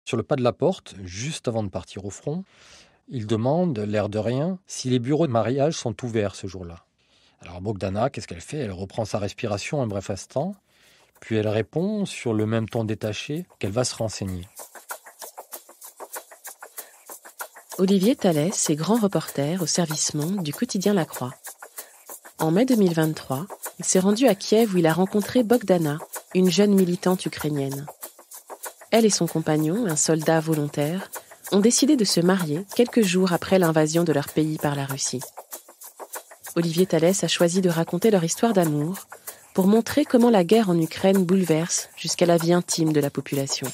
Sur le pas de la porte, juste avant de partir au front, il demande, l'air de rien, si les bureaux de mariage sont ouverts ce jour-là. Alors Bogdana, qu'est-ce qu'elle fait? Elle reprend sa respiration un bref instant, puis elle répond sur le même ton détaché qu'elle va se renseigner. Olivier Thalès est grand reporter au service Monde du quotidien La Croix. En mai 2023, il s'est rendu à Kiev où il a rencontré Bogdana, une jeune militante ukrainienne. Elle et son compagnon, un soldat volontaire, ont décidé de se marier quelques jours après l'invasion de leur pays par la Russie. Olivier Thalès a choisi de raconter leur histoire d'amour pour montrer comment la guerre en Ukraine bouleverse jusqu'à la vie intime de la population.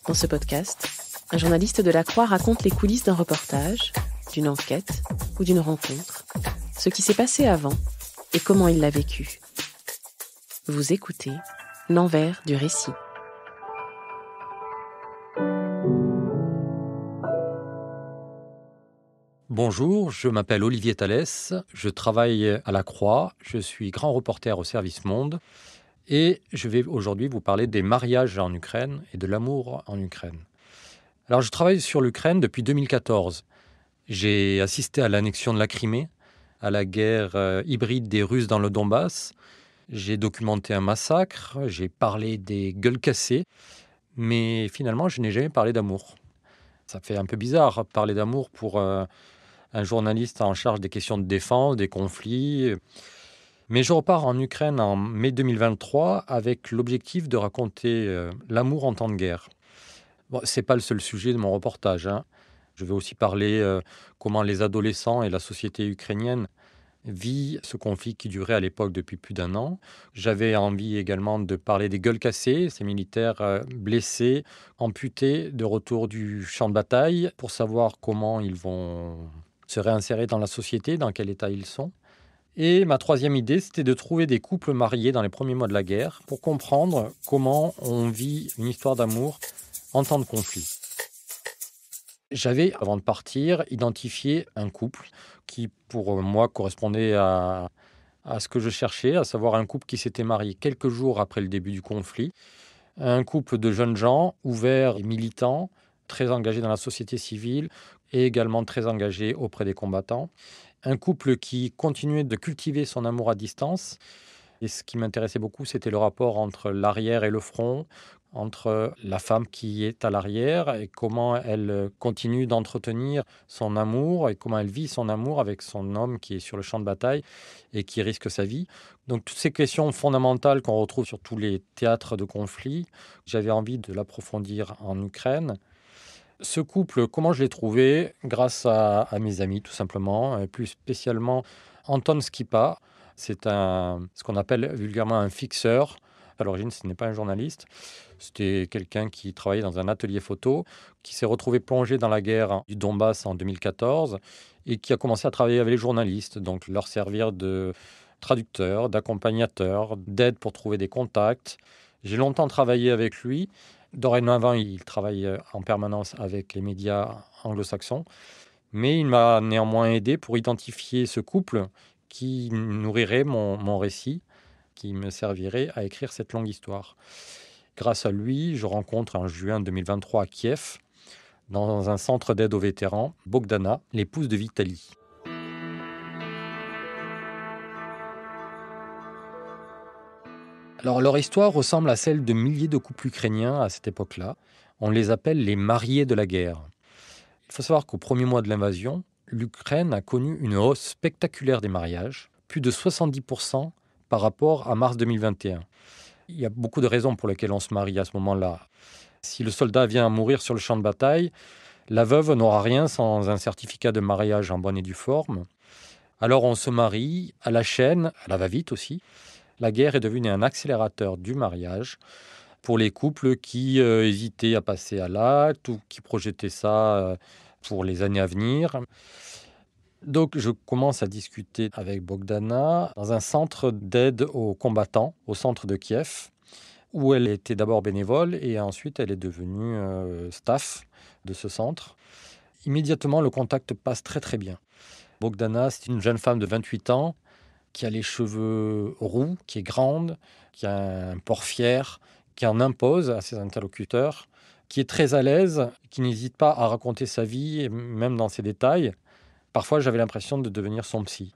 Dans ce podcast, un journaliste de La Croix raconte les coulisses d'un reportage, d'une enquête ou d'une rencontre, ce qui s'est passé avant et comment il l'a vécu. Vous écoutez l'envers du récit. Bonjour, je m'appelle Olivier Thalès, je travaille à La Croix, je suis grand reporter au service Monde et je vais aujourd'hui vous parler des mariages en Ukraine et de l'amour en Ukraine. Alors je travaille sur l'Ukraine depuis 2014. J'ai assisté à l'annexion de la Crimée, à la guerre hybride des Russes dans le Donbass. J'ai documenté un massacre, j'ai parlé des gueules cassées, mais finalement je n'ai jamais parlé d'amour. Ça fait un peu bizarre parler d'amour pour un journaliste en charge des questions de défense, des conflits. Mais je repars en Ukraine en mai 2023 avec l'objectif de raconter l'amour en temps de guerre. Bon, ce n'est pas le seul sujet de mon reportage. Je vais aussi parler comment les adolescents et la société ukrainienne vivent ce conflit qui durait à l'époque depuis plus d'1 an. J'avais envie également de parler des gueules cassées, ces militaires blessés, amputés de retour du champ de bataille, pour savoir comment ils vont se réinsérer dans la société, dans quel état ils sont. Et ma troisième idée, c'était de trouver des couples mariés dans les premiers mois de la guerre pour comprendre comment on vit une histoire d'amour en temps de conflit. J'avais, avant de partir, identifié un couple qui, pour moi, correspondait à ce que je cherchais, à savoir un couple qui s'était marié quelques jours après le début du conflit. Un couple de jeunes gens, ouverts et militants, très engagés dans la société civile et également très engagés auprès des combattants. Un couple qui continuait de cultiver son amour à distance. Et ce qui m'intéressait beaucoup, c'était le rapport entre l'arrière et le front, entre la femme qui est à l'arrière et comment elle continue d'entretenir son amour et comment elle vit son amour avec son homme qui est sur le champ de bataille et qui risque sa vie. Donc toutes ces questions fondamentales qu'on retrouve sur tous les théâtres de conflit, j'avais envie de l'approfondir en Ukraine. Ce couple, comment je l'ai trouvé? Grâce à mes amis, tout simplement, et plus spécialement Anton Skipa. C'est ce qu'on appelle vulgairement un fixeur. À l'origine, ce n'est pas un journaliste. C'était quelqu'un qui travaillait dans un atelier photo, qui s'est retrouvé plongé dans la guerre du Donbass en 2014 et qui a commencé à travailler avec les journalistes, donc leur servir de traducteur, d'accompagnateur, d'aide pour trouver des contacts. J'ai longtemps travaillé avec lui. Dorénavant, il travaille en permanence avec les médias anglo-saxons, mais il m'a néanmoins aidé pour identifier ce couple qui nourrirait mon récit, qui me servirait à écrire cette longue histoire. Grâce à lui, je rencontre en juin 2023 à Kiev, dans un centre d'aide aux vétérans, Bogdana, l'épouse de Vitali. Alors, leur histoire ressemble à celle de milliers de couples ukrainiens à cette époque-là. On les appelle les mariés de la guerre. Il faut savoir qu'au premier mois de l'invasion, l'Ukraine a connu une hausse spectaculaire des mariages, plus de 70% par rapport à mars 2021. Il y a beaucoup de raisons pour lesquelles on se marie à ce moment-là. Si le soldat vient à mourir sur le champ de bataille, la veuve n'aura rien sans un certificat de mariage en bonne et due forme. Alors on se marie à la chaîne, à la va-vite aussi. La guerre est devenue un accélérateur du mariage pour les couples qui hésitaient à passer à l'acte ou qui projetaient ça pour les années à venir. Donc je commence à discuter avec Bogdana dans un centre d'aide aux combattants, au centre de Kiev, où elle était d'abord bénévole et ensuite elle est devenue staff de ce centre. Immédiatement, le contact passe très très bien. Bogdana, c'est une jeune femme de 28 ans qui a les cheveux roux, qui est grande, qui a un port fier, qui en impose à ses interlocuteurs. qui est très à l'aise, qui n'hésite pas à raconter sa vie, même dans ses détails. Parfois, j'avais l'impression de devenir son psy.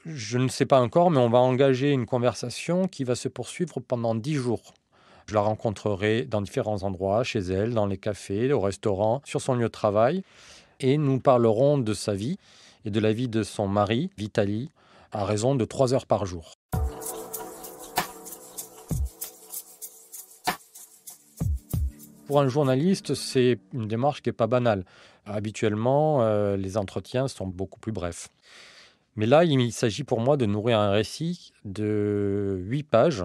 Je ne sais pas encore, mais on va engager une conversation qui va se poursuivre pendant 10 jours. Je la rencontrerai dans différents endroits, chez elle, dans les cafés, au restaurant, sur son lieu de travail. Et nous parlerons de sa vie et de la vie de son mari, Vitali, à raison de 3 heures par jour. Pour un journaliste, c'est une démarche qui n'est pas banale. Habituellement, les entretiens sont beaucoup plus brefs. Mais là, il s'agit pour moi de nourrir un récit de 8 pages.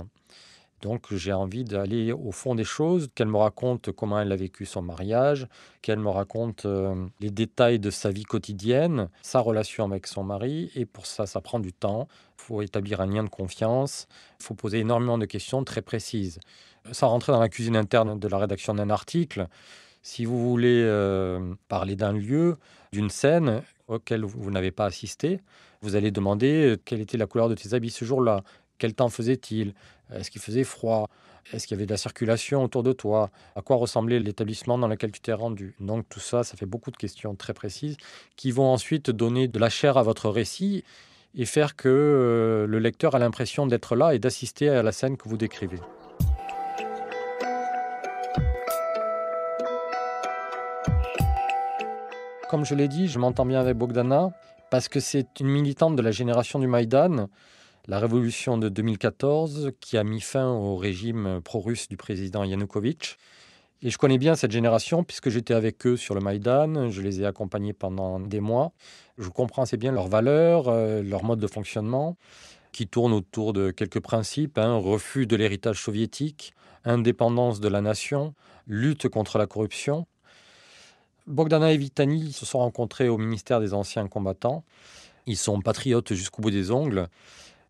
Donc j'ai envie d'aller au fond des choses, qu'elle me raconte comment elle a vécu son mariage, qu'elle me raconte les détails de sa vie quotidienne, sa relation avec son mari. Et pour ça, ça prend du temps. Il faut établir un lien de confiance. Il faut poser énormément de questions très précises. Sans rentrer dans la cuisine interne de la rédaction d'un article, si vous voulez parler d'un lieu, d'une scène auquel vous n'avez pas assisté, vous allez demander quelle était la couleur de tes habits ce jour-là, quel temps faisait-il, est-ce qu'il faisait froid, est-ce qu'il y avait de la circulation autour de toi, à quoi ressemblait l'établissement dans lequel tu t'es rendu. Donc tout ça, ça fait beaucoup de questions très précises qui vont ensuite donner de la chair à votre récit et faire que le lecteur a l'impression d'être là et d'assister à la scène que vous décrivez. Comme je l'ai dit, je m'entends bien avec Bogdana parce que c'est une militante de la génération du Maïdan, la révolution de 2014 qui a mis fin au régime pro-russe du président Yanukovych. Et je connais bien cette génération puisque j'étais avec eux sur le Maïdan, je les ai accompagnés pendant des mois. Je comprends assez bien leurs valeurs, leur mode de fonctionnement, qui tourne autour de quelques principes, refus de l'héritage soviétique, indépendance de la nation, lutte contre la corruption. Bogdana et Vitali se sont rencontrés au ministère des Anciens Combattants. Ils sont patriotes jusqu'au bout des ongles.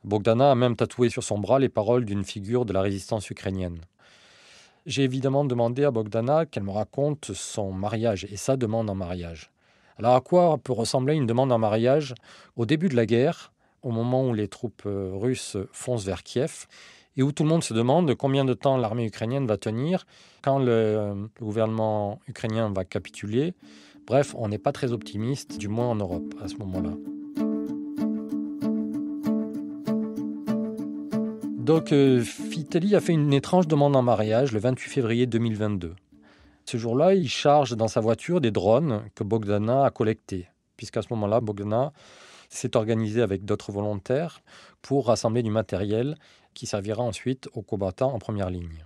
Bogdana a même tatoué sur son bras les paroles d'une figure de la résistance ukrainienne. J'ai évidemment demandé à Bogdana qu'elle me raconte son mariage et sa demande en mariage. Alors à quoi peut ressembler une demande en mariage au début de la guerre, au moment où les troupes russes foncent vers Kiev, et où tout le monde se demande combien de temps l'armée ukrainienne va tenir, quand le gouvernement ukrainien va capituler. Bref, on n'est pas très optimiste, du moins en Europe, à ce moment-là. Donc, Vitali a fait une étrange demande en mariage le 28 février 2022. Ce jour-là, il charge dans sa voiture des drones que Bogdana a collectés, puisqu'à ce moment-là, Bogdana s'est organisé avec d'autres volontaires pour rassembler du matériel qui servira ensuite aux combattants en première ligne.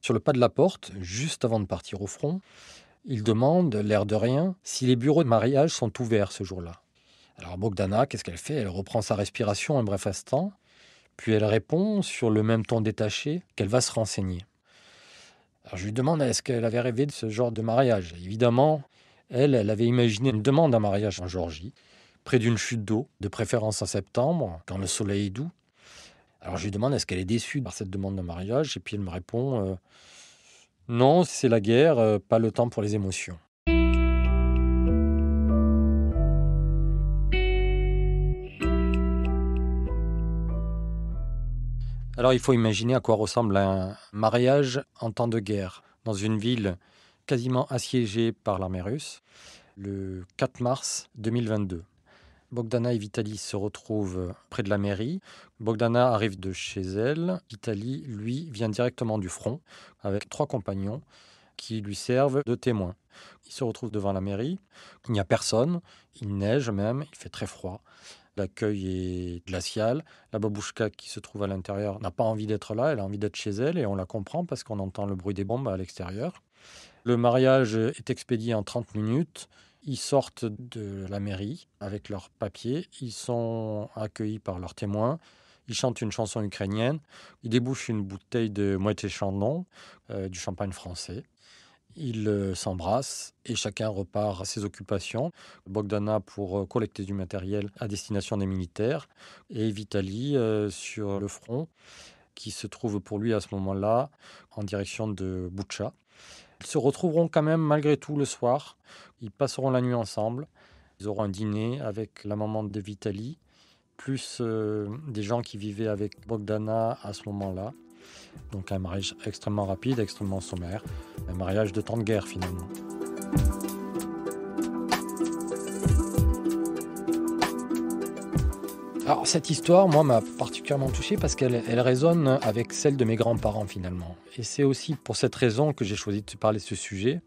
Sur le pas de la porte, juste avant de partir au front, il demande, l'air de rien, si les bureaux de mariage sont ouverts ce jour-là. Alors Bogdana, qu'est-ce qu'elle fait? Elle reprend sa respiration un bref instant, puis elle répond sur le même ton détaché qu'elle va se renseigner. Alors je lui demande est-ce qu'elle avait rêvé de ce genre de mariage. Évidemment, elle avait imaginé une demande en mariage en Géorgie, près d'une chute d'eau, de préférence en septembre, quand le soleil est doux. Alors je lui demande est-ce qu'elle est déçue par cette demande de mariage, et puis elle me répond non, c'est la guerre, pas le temps pour les émotions. Alors il faut imaginer à quoi ressemble un mariage en temps de guerre, dans une ville quasiment assiégée par l'armée russe, le 4 mars 2022. Bogdana et Vitali se retrouvent près de la mairie. Bogdana arrive de chez elle. Vitali, lui, vient directement du front avec 3 compagnons qui lui servent de témoins. Ils se retrouvent devant la mairie. Il n'y a personne. Il neige même. Il fait très froid. L'accueil est glacial. La babouchka qui se trouve à l'intérieur n'a pas envie d'être là. Elle a envie d'être chez elle et on la comprend parce qu'on entend le bruit des bombes à l'extérieur. Le mariage est expédié en 30 minutes. Ils sortent de la mairie avec leurs papiers. Ils sont accueillis par leurs témoins. Ils chantent une chanson ukrainienne. Ils débouchent une bouteille de Moët Chandon, du champagne français. Ils s'embrassent et chacun repart à ses occupations. Bogdana pour collecter du matériel à destination des militaires et Vitali sur le front qui se trouve pour lui à ce moment-là en direction de Boutcha. Ils se retrouveront quand même malgré tout le soir. Ils passeront la nuit ensemble. Ils auront un dîner avec la maman de Vitali, plus des gens qui vivaient avec Bogdana à ce moment-là. Donc un mariage extrêmement rapide, extrêmement sommaire, un mariage de temps de guerre finalement. Alors cette histoire, moi, m'a particulièrement touché parce qu'elle résonne avec celle de mes grands-parents finalement. Et c'est aussi pour cette raison que j'ai choisi de te parler de ce sujet.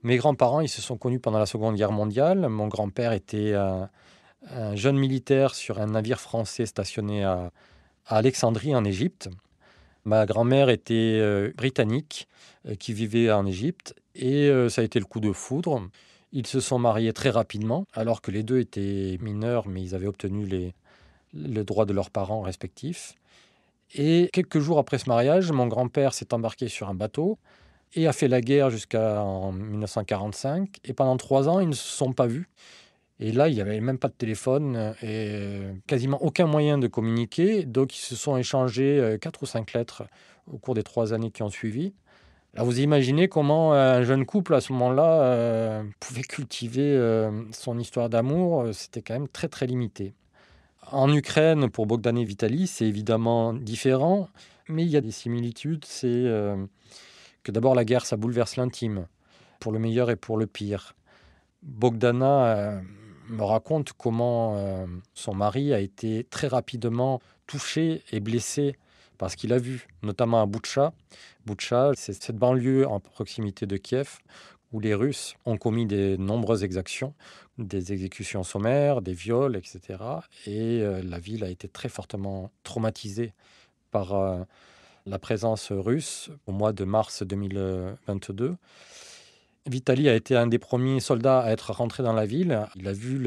Mes grands-parents, ils se sont connus pendant la Seconde Guerre mondiale. Mon grand-père était un jeune militaire sur un navire français stationné à Alexandrie en Égypte. Ma grand-mère était britannique qui vivait en Égypte et ça a été le coup de foudre. Ils se sont mariés très rapidement alors que les deux étaient mineurs mais ils avaient obtenu le droit de leurs parents respectifs. Et quelques jours après ce mariage, mon grand-père s'est embarqué sur un bateau et a fait la guerre jusqu'en 1945. Et pendant 3 ans, ils ne se sont pas vus. Et là, il n'y avait même pas de téléphone et quasiment aucun moyen de communiquer. Donc, ils se sont échangés 4 ou 5 lettres au cours des 3 années qui ont suivi. Alors, vous imaginez comment un jeune couple, à ce moment-là, pouvait cultiver son histoire d'amour. C'était quand même très, très limité. En Ukraine, pour Bogdan et Vitaly, c'est évidemment différent, mais il y a des similitudes. C'est que d'abord, la guerre, ça bouleverse l'intime, pour le meilleur et pour le pire. Bogdana me raconte comment son mari a été très rapidement touché et blessé par ce qu'il a vu, notamment à Boutcha. Boutcha, c'est cette banlieue en proximité de Kiev où les Russes ont commis de nombreuses exactions, des exécutions sommaires, des viols, etc. Et la ville a été très fortement traumatisée par la présence russe au mois de mars 2022. Vitaly a été un des premiers soldats à être rentré dans la ville. Il a vu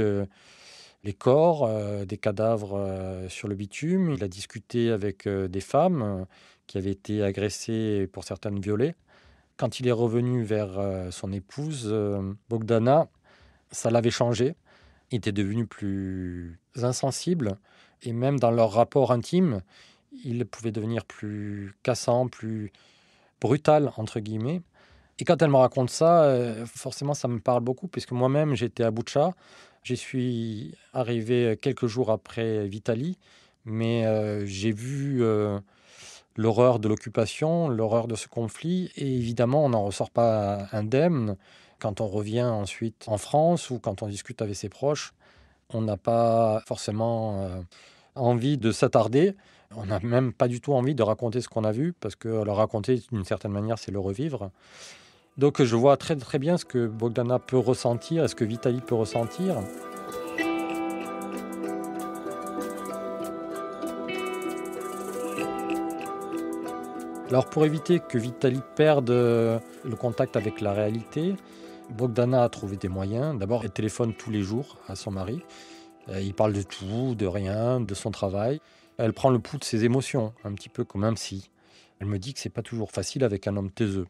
les corps, des cadavres sur le bitume. Il a discuté avec des femmes qui avaient été agressées, pour certaines violées. Quand il est revenu vers son épouse, Bogdana, ça l'avait changé. Il était devenu plus insensible. Et même dans leur rapport intime, il pouvait devenir plus cassant, plus brutal, entre guillemets. Et quand elle me raconte ça, forcément, ça me parle beaucoup, puisque moi-même, j'étais à Boutcha. J'y suis arrivé quelques jours après Vitaly, mais j'ai vu l'horreur de l'occupation, l'horreur de ce conflit, et évidemment, on n'en ressort pas indemne. Quand on revient ensuite en France ou quand on discute avec ses proches, on n'a pas forcément envie de s'attarder. On n'a même pas du tout envie de raconter ce qu'on a vu, parce que le raconter, d'une certaine manière, c'est le revivre. Donc je vois très très bien ce que Bogdana peut ressentir et ce que Vitaly peut ressentir. Alors pour éviter que Vitaly perde le contact avec la réalité, Bogdana a trouvé des moyens. D'abord, elle téléphone tous les jours à son mari. Il parle de tout, de rien, de son travail. Elle prend le pouls de ses émotions, un petit peu comme un psy. Elle me dit que c'est pas toujours facile avec un homme taiseux.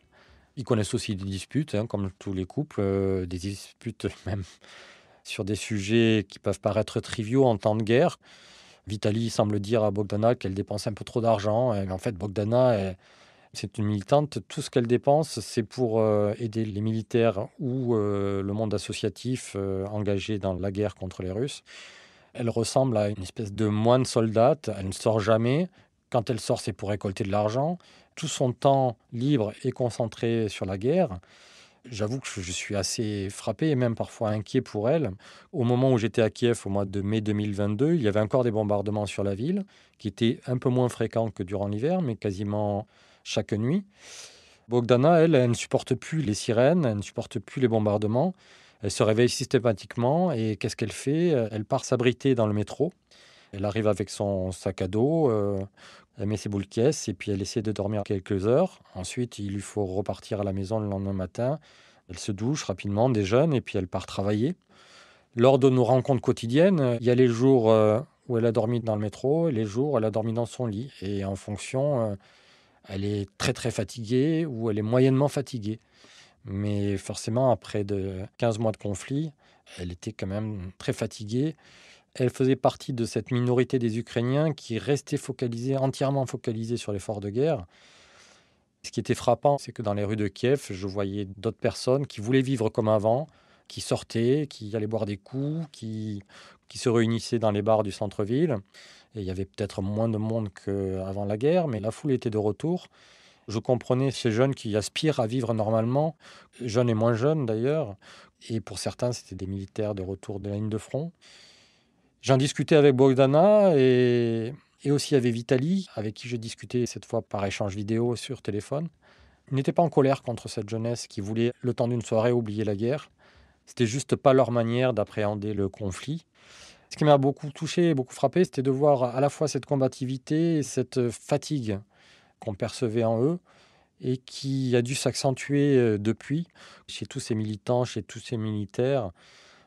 Ils connaissent aussi des disputes, comme tous les couples, des disputes même sur des sujets qui peuvent paraître triviaux en temps de guerre. Vitaly semble dire à Bogdana qu'elle dépense un peu trop d'argent. Mais en fait, Bogdana, c'est une militante. Tout ce qu'elle dépense, c'est pour aider les militaires ou le monde associatif engagé dans la guerre contre les Russes. Elle ressemble à une espèce de moine soldate. Elle ne sort jamais. Quand elle sort, c'est pour récolter de l'argent. Tout son temps libre est concentré sur la guerre. J'avoue que je suis assez frappé et même parfois inquiet pour elle. Au moment où j'étais à Kiev, au mois de mai 2022, il y avait encore des bombardements sur la ville, qui étaient un peu moins fréquents que durant l'hiver, mais quasiment chaque nuit. Bogdana, elle ne supporte plus les sirènes, elle ne supporte plus les bombardements. Elle se réveille systématiquement et qu'est-ce qu'elle fait? Elle part s'abriter dans le métro. Elle arrive avec son sac à dos, elle met ses boules caisses et puis elle essaie de dormir quelques heures. Ensuite, il lui faut repartir à la maison le lendemain matin. Elle se douche rapidement, déjeune et puis elle part travailler. Lors de nos rencontres quotidiennes, il y a les jours où elle a dormi dans le métro et les jours où elle a dormi dans son lit. Et en fonction, elle est très très fatiguée ou elle est moyennement fatiguée. Mais forcément, après 15 mois de conflit, elle était quand même très fatiguée. Elle faisait partie de cette minorité des Ukrainiens qui restaient entièrement focalisés sur l'effort de guerre. Ce qui était frappant, c'est que dans les rues de Kiev, je voyais d'autres personnes qui voulaient vivre comme avant, qui sortaient, qui allaient boire des coups, qui qui se réunissaient dans les bars du centre-ville. Et il y avait peut-être moins de monde qu'avant la guerre, mais la foule était de retour. Je comprenais ces jeunes qui aspirent à vivre normalement, jeunes et moins jeunes d'ailleurs. Et pour certains, c'était des militaires de retour de la ligne de front. J'en discutais avec Bogdana et aussi avec Vitali, avec qui je discutais cette fois par échange vidéo sur téléphone. Ils n'étaient pas en colère contre cette jeunesse qui voulait, le temps d'une soirée, oublier la guerre. C'était juste pas leur manière d'appréhender le conflit. Ce qui m'a beaucoup touché et beaucoup frappé, c'était de voir à la fois cette combativité et cette fatigue qu'on percevait en eux et qui a dû s'accentuer depuis chez tous ces militants, chez tous ces militaires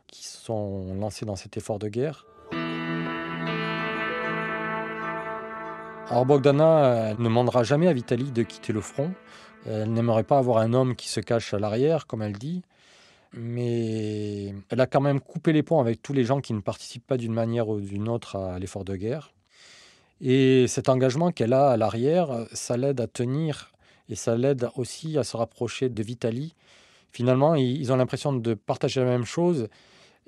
qui sont lancés dans cet effort de guerre. Alors Bogdana ne demandera jamais à Vitali de quitter le front. Elle n'aimerait pas avoir un homme qui se cache à l'arrière, comme elle dit. Mais elle a quand même coupé les ponts avec tous les gens qui ne participent pas d'une manière ou d'une autre à l'effort de guerre. Et cet engagement qu'elle a à l'arrière, ça l'aide à tenir et ça l'aide aussi à se rapprocher de Vitali. Finalement, ils ont l'impression de partager la même chose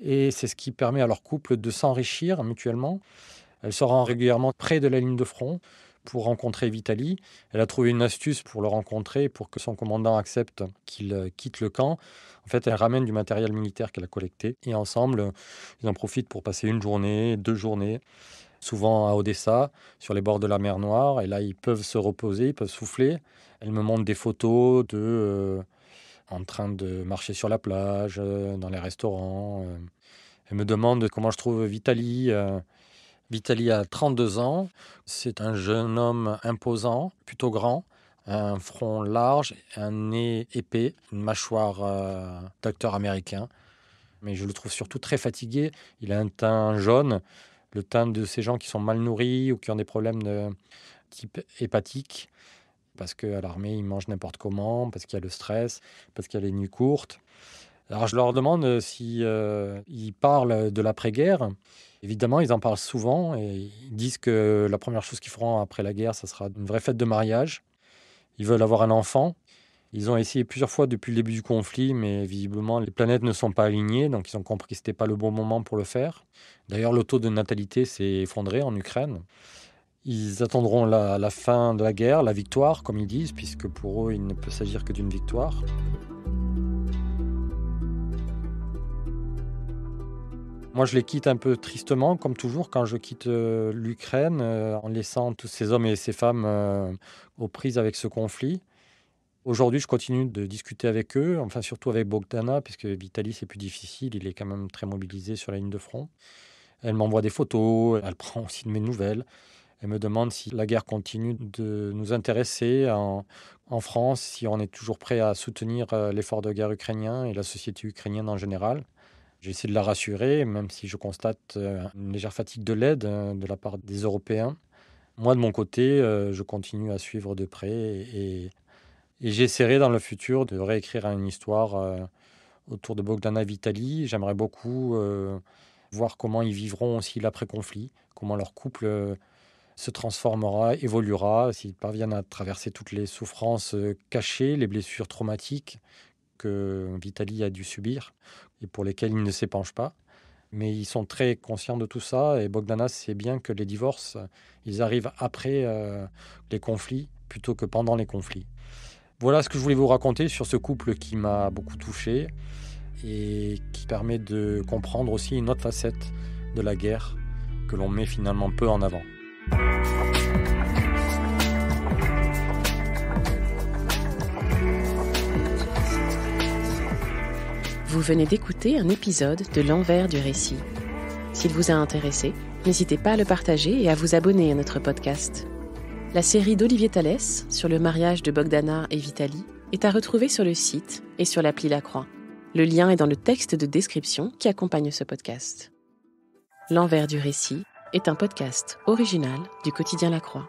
et c'est ce qui permet à leur couple de s'enrichir mutuellement. Elle se rend régulièrement près de la ligne de front pour rencontrer Vitali. Elle a trouvé une astuce pour le rencontrer, pour que son commandant accepte qu'il quitte le camp. En fait, elle ramène du matériel militaire qu'elle a collecté. Et ensemble, ils en profitent pour passer une journée, 2 journées, souvent à Odessa, sur les bords de la mer Noire. Et là, ils peuvent se reposer, ils peuvent souffler. Elle me montre des photos d'eux en train de marcher sur la plage, dans les restaurants. Elle me demande comment je trouve Vitali. Vitali a 32 ans, c'est un jeune homme imposant, plutôt grand, un front large, un nez épais, une mâchoire d'acteur américain. Mais je le trouve surtout très fatigué. Il a un teint jaune, le teint de ces gens qui sont mal nourris ou qui ont des problèmes de type hépatique. Parce qu'à l'armée, ils mangent n'importe comment, parce qu'il y a le stress, parce qu'il y a les nuits courtes. Alors je leur demande si ils parlent de l'après-guerre. Évidemment, ils en parlent souvent et ils disent que la première chose qu'ils feront après la guerre, ça sera une vraie fête de mariage. Ils veulent avoir un enfant. Ils ont essayé plusieurs fois depuis le début du conflit, mais visiblement, les planètes ne sont pas alignées, donc ils ont compris que ce n'était pas le bon moment pour le faire. D'ailleurs, le taux de natalité s'est effondré en Ukraine. Ils attendront la fin de la guerre, la victoire, comme ils disent, puisque pour eux, il ne peut s'agir que d'une victoire. Moi, je les quitte un peu tristement, comme toujours, quand je quitte l'Ukraine, en laissant tous ces hommes et ces femmes aux prises avec ce conflit. Aujourd'hui, je continue de discuter avec eux, enfin surtout avec Bogdana, puisque Vitali, c'est plus difficile, il est quand même très mobilisé sur la ligne de front. Elle m'envoie des photos, elle prend aussi de mes nouvelles. Elle me demande si la guerre continue de nous intéresser en France, si on est toujours prêt à soutenir l'effort de guerre ukrainien et la société ukrainienne en général. J'essaie de la rassurer, même si je constate une légère fatigue de l'aide de la part des Européens. Moi, de mon côté, je continue à suivre de près et j'essaierai dans le futur de réécrire une histoire autour de Bogdana et Vitali. J'aimerais beaucoup voir comment ils vivront aussi l'après-conflit, comment leur couple se transformera, évoluera, s'ils parviennent à traverser toutes les souffrances cachées, les blessures traumatiques que Vitali a dû subir et pour lesquels il ne s'épanche pas. Mais ils sont très conscients de tout ça et Bogdana sait bien que les divorces, ils arrivent après les conflits plutôt que pendant les conflits. Voilà ce que je voulais vous raconter sur ce couple qui m'a beaucoup touché et qui permet de comprendre aussi une autre facette de la guerre que l'on met finalement peu en avant. Vous venez d'écouter un épisode de L'Envers du récit. S'il vous a intéressé, n'hésitez pas à le partager et à vous abonner à notre podcast. La série d'Olivier Thalès sur le mariage de Bogdana et Vitali est à retrouver sur le site et sur l'appli La Croix. Le lien est dans le texte de description qui accompagne ce podcast. L'Envers du récit est un podcast original du quotidien La Croix.